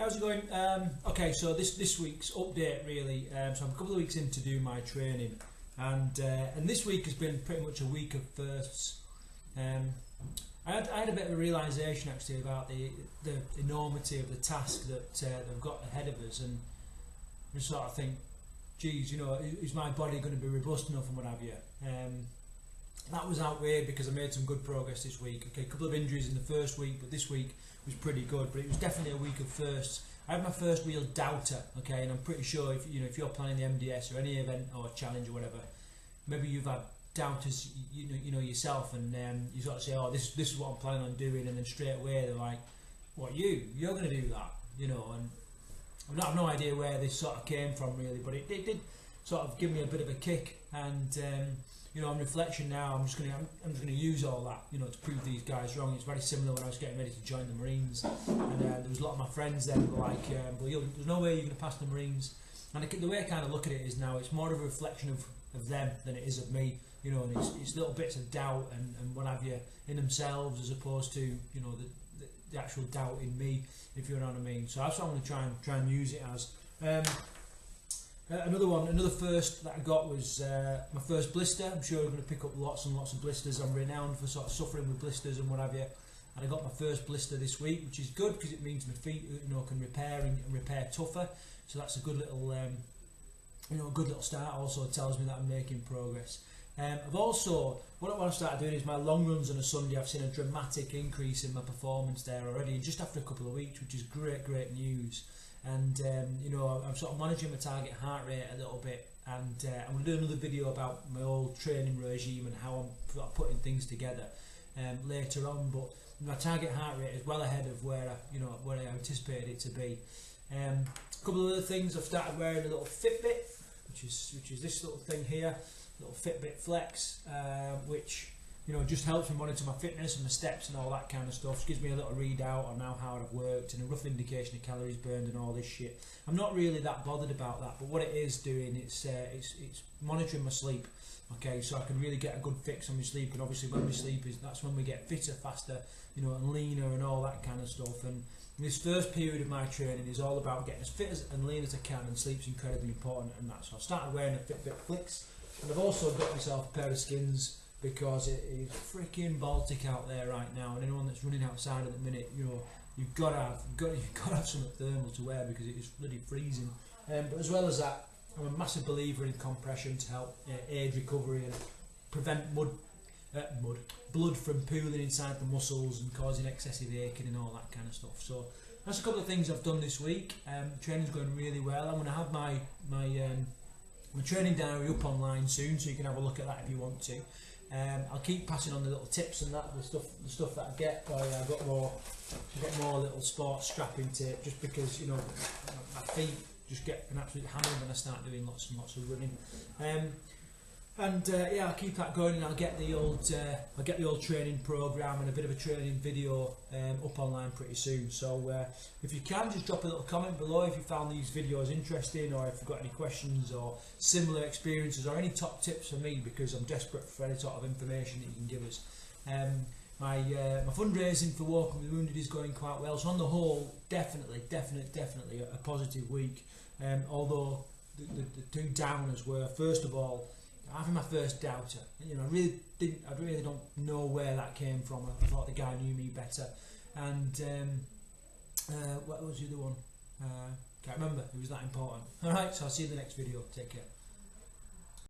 how's it going? Okay, so this week's update really. So I'm a couple of weeks in to do my training, and this week has been pretty much a week of firsts. I had a bit of a realisation actually about the enormity of the task that they've got ahead of us, and you sort of think, geez, you know, is my body going to be robust enough and what have you? That was outweighed because I made some good progress this week. Okay, a couple of injuries in the first week, but this week was pretty good. But it was definitely a week of firsts. I had my first real doubter, okay, and I'm pretty sure if you're planning the MDS or any event or challenge or whatever, maybe you've had doubters, you know yourself, and you sort of say, oh, this is what I'm planning on doing, and then straight away they're like, what, you're going to do that, you know? And I've no idea where this sort of came from really, but it did sort of give me a bit of a kick, and you know, on reflection now, I'm just going to use all that, you know, to prove these guys wrong. It's very similar when I was getting ready to join the Marines, and there was a lot of my friends then who were like, well, there's no way you're going to pass the Marines. And the way I kind of look at it is now, it's more of a reflection of them than it is of me, you know, and it's little bits of doubt and what have you in themselves, as opposed to, you know, the actual doubt in me, if you know what I mean. So that's what I'm going to try and use it as. Another first that I got was my first blister. I'm sure I'm going to pick up lots and lots of blisters. I'm renowned for sort of suffering with blisters and what have you. And I got my first blister this week, which is good because it means my feet, you know, can repair tougher. So that's a good little, you know, a good little start. Also tells me that I'm making progress. I've also, what I've started doing is my long runs on a Sunday. I've seen a dramatic increase in my performance there already, just after a couple of weeks, which is great news. And you know, I'm sort of managing my target heart rate a little bit, and I'm going to do another video about my old training regime and how I'm sort of putting things together later on. But my target heart rate is well ahead of where I anticipated it to be. A couple of other things, I've started wearing a little Fitbit, which is this little thing here, little Fitbit Flex, which, you know, just helps me monitor my fitness and my steps and all that kind of stuff. Gives me a little readout on how hard I've worked and a rough indication of calories burned and all this shit. I'm not really that bothered about that, but what it is doing, it's monitoring my sleep. Okay, so I can really get a good fix on my sleep, and obviously when we sleep that's when we get fitter, faster, you know, and leaner and all that kind of stuff. And this first period of my training is all about getting as fit and lean as I can, and sleep's incredibly important, and that's so I started wearing a Fitbit Flex, and I've also got myself a pair of Skins, because it is freaking Baltic out there right now, and anyone that's running outside at the minute, you know, you've got to have some thermal to wear because it is bloody freezing. But as well as that, I'm a massive believer in compression to help aid recovery and prevent blood from pooling inside the muscles and causing excessive aching and all that kind of stuff. So that's a couple of things I've done this week. The training's going really well. I'm going to have my training diary up online soon, so you can have a look at that if you want to. I'll keep passing on the little tips and that, the stuff that I get. I've got more little sports strapping tape, just because, you know, my feet just get an absolute hammer when I start doing lots and lots of running. Yeah, I'll keep that going, and I'll get the old training program and a bit of a training video up online pretty soon. So if you can, just drop a little comment below if you found these videos interesting, or if you've got any questions or similar experiences, or any top tips for me, because I'm desperate for any sort of information that you can give us. My fundraising for Walking with Wounded is going quite well. So on the whole, definitely a positive week. Although the two downers were, first of all, having my first doubter. You know, I really don't know where that came from. I thought the guy knew me better. And what was the other one? Can't remember. It was that important. Alright, so I'll see you in the next video. Take care.